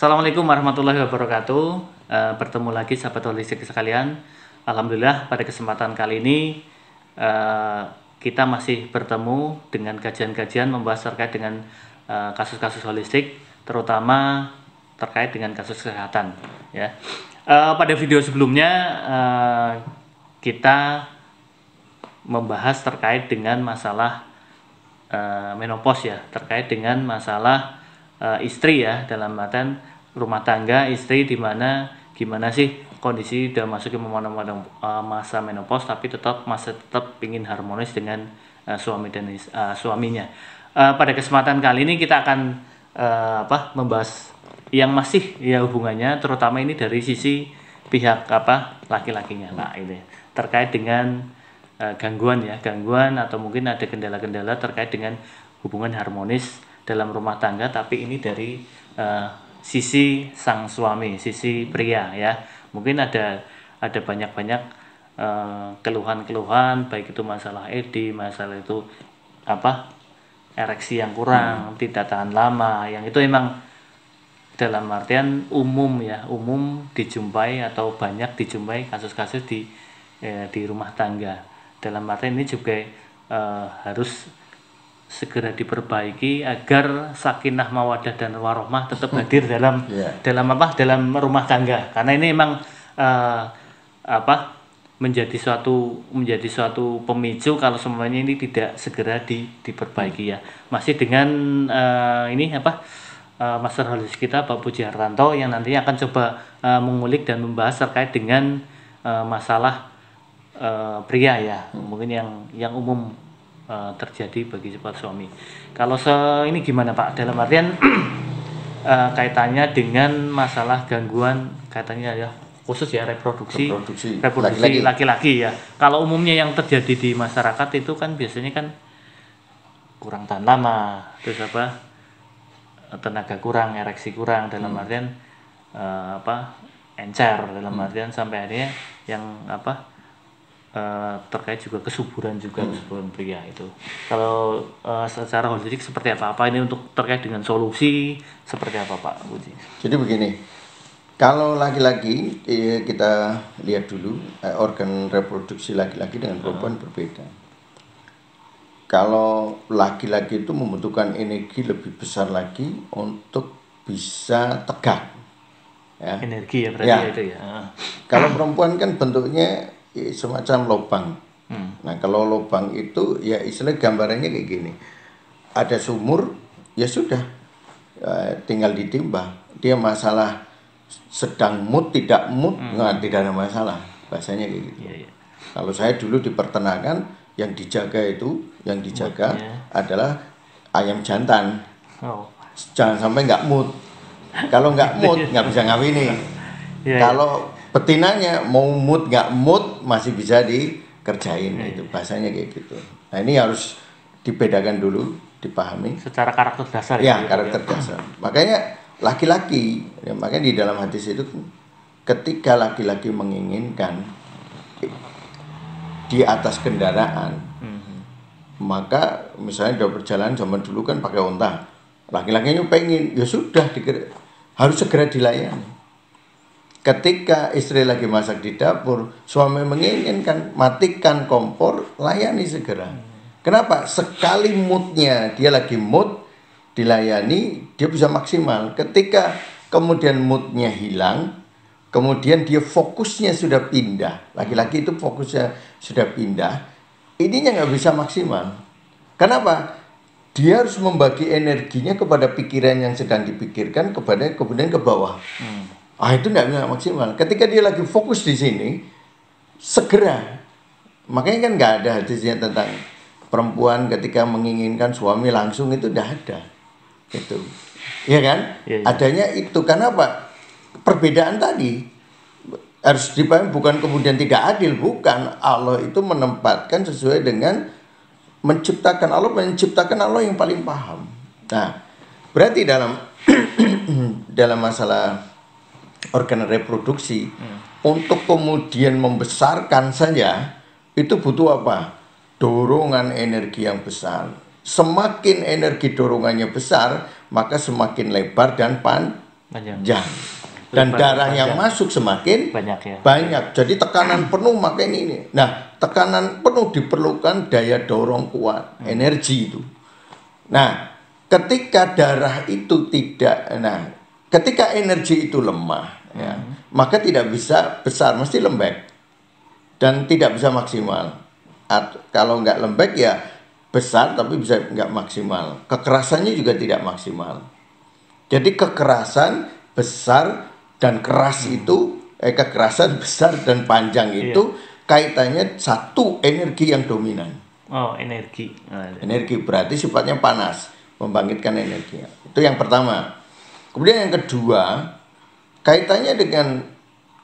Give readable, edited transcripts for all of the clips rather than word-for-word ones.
Assalamualaikum warahmatullahi wabarakatuh. Bertemu lagi sahabat holistik sekalian. Alhamdulillah pada kesempatan kali ini kita masih bertemu dengan kajian-kajian membahas terkait dengan kasus-kasus holistik, terutama terkait dengan kasus kesehatan. Ya. Pada video sebelumnya kita membahas terkait dengan masalah menopause ya, terkait dengan masalah istri ya, dalam artian rumah tangga istri, dimana gimana sih kondisi udah masuk ke masa menopause tapi masih tetap ingin harmonis dengan suami dan suaminya. Pada kesempatan kali ini kita akan membahas yang masih ya hubungannya, terutama ini dari sisi pihak laki-lakinya. Nah ini terkait dengan gangguan atau mungkin ada kendala-kendala terkait dengan hubungan harmonis dalam rumah tangga, tapi ini dari sisi sang suami, sisi pria ya. Mungkin ada banyak-banyak keluhan-keluhan, baik itu masalah ED, masalah itu ereksi yang kurang, tidak tahan lama, yang itu emang dalam artian umum ya, umum dijumpai atau banyak dijumpai kasus-kasus di rumah tangga. Dalam artian ini juga harus segera diperbaiki agar sakinah mawadah dan warohmah tetap hadir dalam rumah tangga, karena ini memang menjadi suatu pemicu kalau semuanya ini tidak segera diperbaiki ya. Masih dengan Master Holistik kita Pak Puji Hartanto yang nantinya akan coba mengulik dan membahas terkait dengan masalah pria ya, mungkin yang umum terjadi bagi sebuah suami. Kalau ini gimana Pak? Dalam artian kaitannya dengan masalah gangguan kaitannya ya khusus ya reproduksi laki-laki ya. Kalau umumnya yang terjadi di masyarakat itu kan biasanya kan kurang tahan lama, terus tenaga kurang, ereksi kurang, dalam artian encer, dalam artian sampai akhirnya yang terkait juga kesuburan pria itu. Kalau secara holistik seperti apa ini untuk terkait dengan solusi seperti apa Pak Puji? Jadi begini, kalau laki-laki kita lihat dulu organ reproduksi laki-laki dengan perempuan berbeda. Kalau laki-laki itu membutuhkan energi lebih besar lagi untuk bisa tegak ya. Energi ya berarti ya, itu ya. Kalau perempuan kan bentuknya semacam lubang. Nah kalau lubang itu ya istilah gambarannya kayak gini, ada sumur ya sudah tinggal ditimba. Dia masalah sedang mood tidak mood tidak ada masalah, bahasanya kayak gitu. Kalau saya dulu di peternakan yang dijaga adalah ayam jantan. Jangan sampai nggak mood. Kalau nggak mood nggak bisa ngawini. Kalau betinanya mau mood nggak mood masih bisa dikerjain, itu bahasanya kayak gitu. Nah ini harus dibedakan dulu, dipahami secara karakter dasar ya, karakter dasar. Makanya laki-laki ya, makanya di dalam hadis itu ketika laki-laki menginginkan di atas kendaraan, maka misalnya udah berjalan zaman dulu kan pakai onta, laki-lakinya pengen ya sudah harus segera dilayani. Ketika istri lagi masak di dapur, suami menginginkan matikan kompor, layani segera. Kenapa? Sekali moodnya, dia lagi mood, dilayani, dia bisa maksimal. Ketika kemudian moodnya hilang, kemudian dia fokusnya sudah pindah. Laki-laki itu fokusnya sudah pindah, ininya nggak bisa maksimal. Kenapa? Dia harus membagi energinya kepada pikiran yang sedang dipikirkan, kemudian ke bawah. Itu tidak bisa maksimal. Ketika dia lagi fokus di sini, segera. Makanya kan nggak ada hadisnya tentang perempuan ketika menginginkan suami langsung, itu tidak ada. Itu, ya kan? Ya. Adanya itu karena apa? Perbedaan tadi harus dipahami, bukan kemudian tidak adil, bukan. Allah itu menempatkan sesuai dengan menciptakan Allah yang paling paham. Nah, berarti dalam masalah organ reproduksi untuk kemudian membesarkan saja itu butuh apa? Dorongan energi yang besar. Semakin energi dorongannya besar, maka semakin lebar dan panjang. Dan darah yang masuk semakin banyak. Jadi tekanan penuh makin ini. Nah, tekanan penuh diperlukan daya dorong kuat, energi itu. Nah, ketika darah itu ketika energi itu lemah, ya, maka tidak bisa besar, mesti lembek dan tidak bisa maksimal. Kalau nggak lembek ya besar tapi bisa nggak maksimal. Kekerasannya juga tidak maksimal. Jadi kekerasan besar dan keras itu, kekerasan besar dan panjang itu kaitannya satu energi yang dominan. Oh, energi. Energi berarti sifatnya panas, membangkitkan energi. Itu yang pertama. Kemudian yang kedua, kaitannya dengan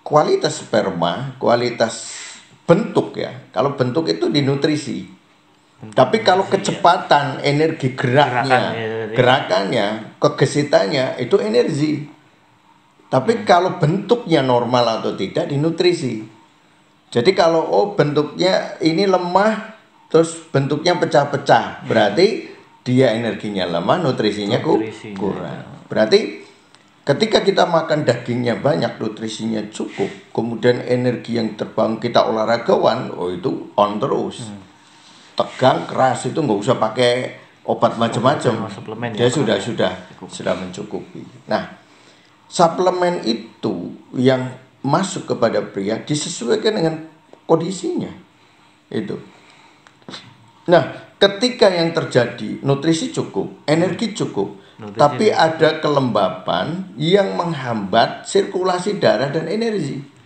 kualitas sperma, kualitas bentuk ya. Kalau bentuk itu dinutrisi. Tapi kalau kecepatan energi gerakannya, kegesitannya itu energi. Tapi kalau bentuknya normal atau tidak dinutrisi. Jadi kalau bentuknya ini lemah terus bentuknya pecah-pecah, berarti dia energinya lemah, nutrisinya kurang. Berarti ketika kita makan dagingnya banyak, nutrisinya cukup, kemudian energi yang terbang kita olahragawan, itu on terus. Tegang, keras itu nggak usah pakai obat macam-macam. Dia sudah mencukupi. Nah, suplemen itu yang masuk kepada pria disesuaikan dengan kondisinya. Itu. Nah, ketika yang terjadi nutrisi cukup, energi cukup, tapi ada kelembapan yang menghambat sirkulasi darah dan energi.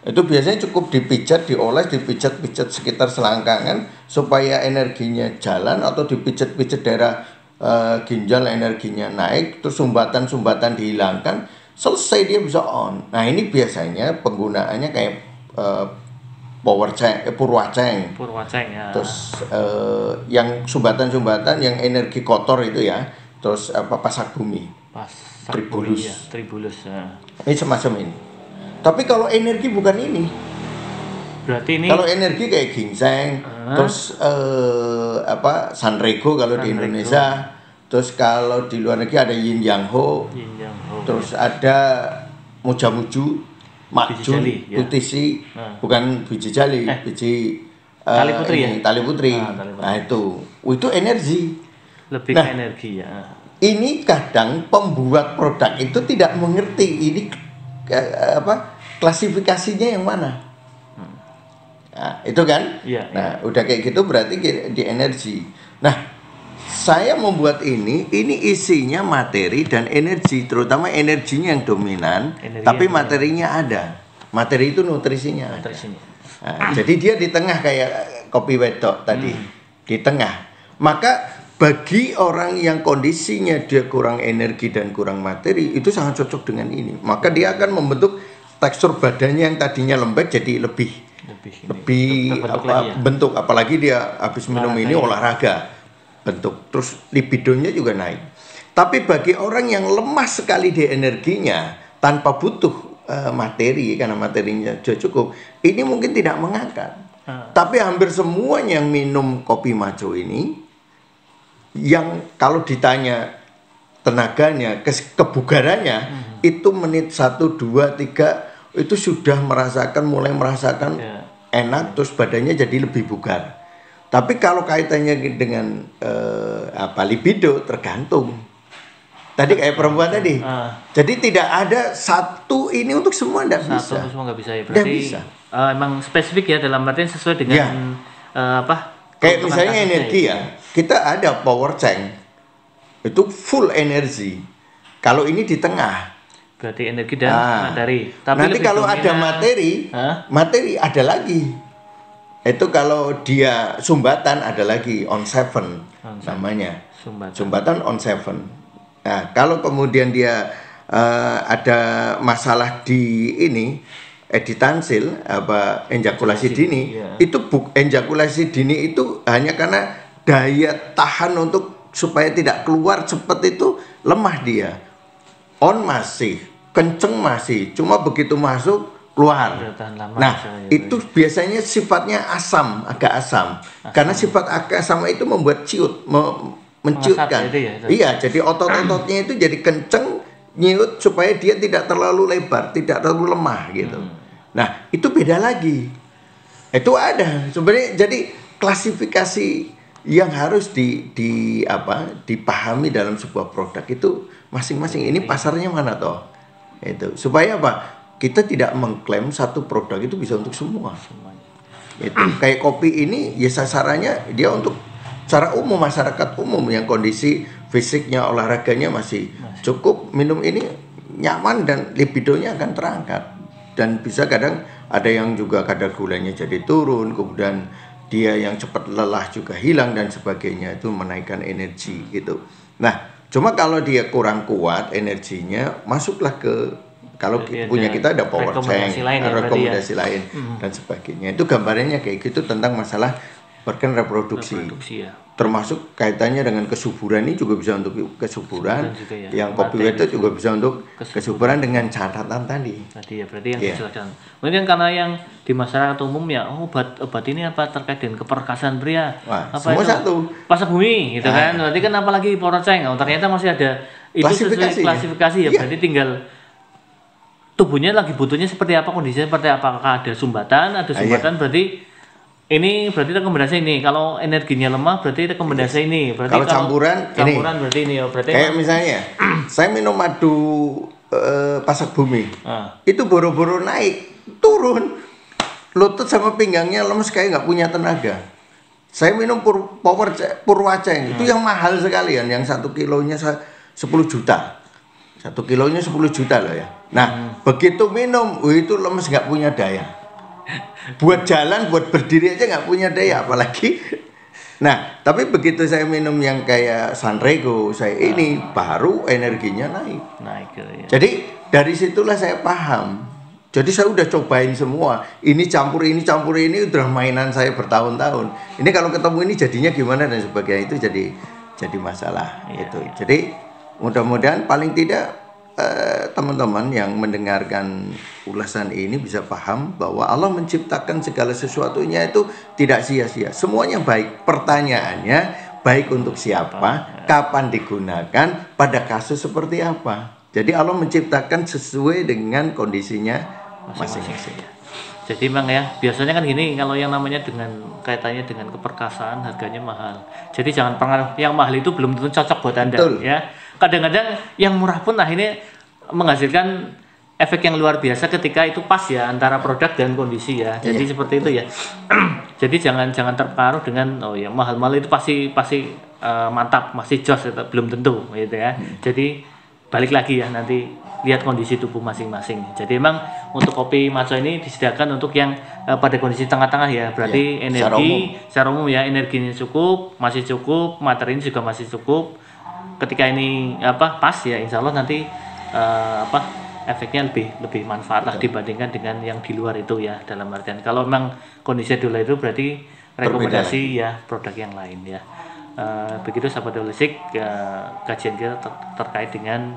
Itu biasanya cukup dipijat, dioles, dipijat-pijat sekitar selangkangan supaya energinya jalan, atau dipijat-pijat daerah ginjal energinya naik, terus sumbatan-sumbatan dihilangkan, selesai dia bisa on. Nah, ini biasanya penggunaannya kayak Purwaceng ya. Terus yang sumbatan-sumbatan yang energi kotor itu ya, terus pasak bumi, tribulus ya. Ini semacam ini. Tapi kalau energi bukan ini. Berarti ini kalau energi kayak ginseng, terus Sanrego kalau di Indonesia, terus kalau di luar negeri ada Yin Yang Ho. Terus ada Mujamuju, Makjun, Putisi, bukan biji jali, biji Tali Putri. Nah, itu energi. Lebih ke energi ya. Ini kadang pembuat produk itu tidak mengerti ini klasifikasinya yang mana. Nah, itu kan? Nah, udah kayak gitu berarti di energi. Nah, saya membuat ini isinya materi dan energi, terutama energinya yang dominan, tapi materinya ada. Materi itu nutrisinya ada. Nah, jadi dia di tengah kayak kopi wedok tadi, di tengah. Maka bagi orang yang kondisinya dia kurang energi dan kurang materi, itu sangat cocok dengan ini. Maka dia akan membentuk tekstur badannya yang tadinya lembek jadi lebih bentuk, apalagi dia habis minum ini olahraga, bentuk, terus libidonya juga naik. Tapi bagi orang yang lemah sekali di energinya tanpa butuh materi, karena materinya sudah cukup, ini mungkin tidak mengangkat. Tapi hampir semuanya yang minum kopi maco ini, yang kalau ditanya tenaganya, kebugarannya, itu menit 1, 2, 3 itu sudah mulai merasakan enak, terus badannya jadi lebih bugar. Tapi kalau kaitannya dengan libido, tergantung. Tadi kayak perempuan tadi. Jadi tidak ada satu ini untuk semua, tidak bisa. Satu semua nggak bisa ya. Berarti emang spesifik ya, dalam artian sesuai dengan kayak misalnya energi ya. Kita ada power tank. Itu full energi. Kalau ini di tengah. Berarti energi dan materi. Tapi nanti kalau ada materi ada lagi. Itu kalau dia sumbatan ada lagi on 7 namanya. Sumbatan on 7. Nah, kalau kemudian dia ada masalah di ini editansil ejakulasi dini, itu ejakulasi dini itu hanya karena daya tahan untuk supaya tidak keluar cepat itu lemah dia. On masih, kenceng masih, cuma begitu masuk keluar. Nah, itu biasanya sifatnya asam, agak asam. Karena sifat agak asam itu membuat ciut, menciutkan. Iya, jadi otot-ototnya itu jadi kenceng, nyiut supaya dia tidak terlalu lebar, tidak terlalu lemah gitu. Nah, itu beda lagi. Itu ada sebenarnya. Jadi klasifikasi yang harus dipahami dalam sebuah produk itu masing-masing. Ini pasarnya mana toh? Itu supaya apa? Kita tidak mengklaim satu produk itu bisa untuk semua. Itu kayak kopi ini ya sasarannya dia untuk secara umum, masyarakat umum yang kondisi fisiknya, olahraganya masih cukup, minum ini nyaman dan libidonya akan terangkat. Dan bisa kadang ada yang juga kadar gulanya jadi turun, kemudian dia yang cepat lelah juga hilang dan sebagainya, itu menaikkan energi gitu. Nah, cuma kalau dia kurang kuat energinya, masuklah ke, kalau punya kita ada power tank, rekomendasi lain dan sebagainya. Itu gambarannya kayak gitu tentang masalah organ reproduksi ya. Termasuk kaitannya dengan kesuburan, ini juga bisa untuk kesuburan, ya, yang kopi itu juga bisa untuk kesuburan dengan catatan tadi ya, berarti yang dijelaskan. Mungkin karena yang di masyarakat umum ya, obat ini apa terkait dengan keperkasaan pria. Wah, apa semua itu? Satu Pasar bumi gitu kan. Berarti kan apalagi poroceng, ternyata masih ada itu klasifikasi ya. Berarti tinggal tubuhnya lagi butuhnya seperti apa, kondisinya seperti apa, apakah ada sumbatan, berarti ini berarti rekomendasi ini. Kalau energinya lemah berarti rekomendasi ini. Berarti kalau campuran ini berarti ini ya. Berarti kayak misalnya saya minum madu pasak bumi. Itu boro-boro naik, turun. Lutut sama pinggangnya lemes kayak nggak punya tenaga. Saya minum Purwaceng. Itu yang mahal sekalian, yang 1 kilonya 10 juta. 1 kilonya 10 juta loh ya. Nah, begitu minum, itu lemes nggak punya daya. Buat jalan, buat berdiri aja nggak punya daya, apalagi. Nah, tapi begitu saya minum yang kayak Sanrego, ini baru energinya naik. Ya. Jadi dari situlah saya paham. Jadi saya udah cobain semua. Ini campur ini udah mainan saya bertahun-tahun. Ini kalau ketemu ini jadinya gimana dan sebagainya, itu jadi masalah itu. Jadi mudah-mudahan paling tidak teman-teman yang mendengarkan ulasan ini bisa paham bahwa Allah menciptakan segala sesuatunya itu tidak sia-sia. Semuanya baik. Pertanyaannya baik untuk siapa, kapan digunakan, pada kasus seperti apa. Jadi Allah menciptakan sesuai dengan kondisinya masing-masing. Jadi memang ya, biasanya kan gini, kalau yang namanya dengan kaitannya dengan keperkasaan harganya mahal. Jadi jangan pengaruh yang mahal itu belum tentu cocok buat Anda. Betul. Ya. Kadang-kadang yang murah pun akhirnya menghasilkan efek yang luar biasa ketika itu pas ya antara produk dan kondisi ya. Jadi seperti itu ya. Jadi jangan terpengaruh dengan yang mahal-mahal itu pasti mantap, masih jos, belum tentu gitu ya. Jadi balik lagi ya, nanti lihat kondisi tubuh masing-masing. Jadi memang untuk kopi Maco ini disediakan untuk yang pada kondisi tengah-tengah ya. Berarti energi secara umum ya, energinya cukup, masih cukup, materinya juga masih cukup. Ketika ini pas ya, insya Allah nanti efeknya lebih manfaat lah dibandingkan dengan yang di luar itu ya. Dalam artian kalau memang kondisi di luar itu berarti rekomendasi ya produk yang lain ya. Begitu sahabat holistik, kajian kita terkait dengan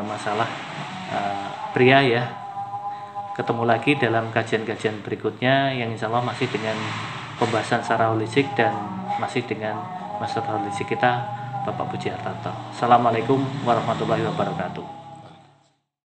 masalah pria ya. Ketemu lagi dalam kajian-kajian berikutnya yang insya Allah masih dengan pembahasan secara holistik dan masih dengan masalah holistik kita Bapak Puji Hartanto. Assalamualaikum warahmatullahi wabarakatuh.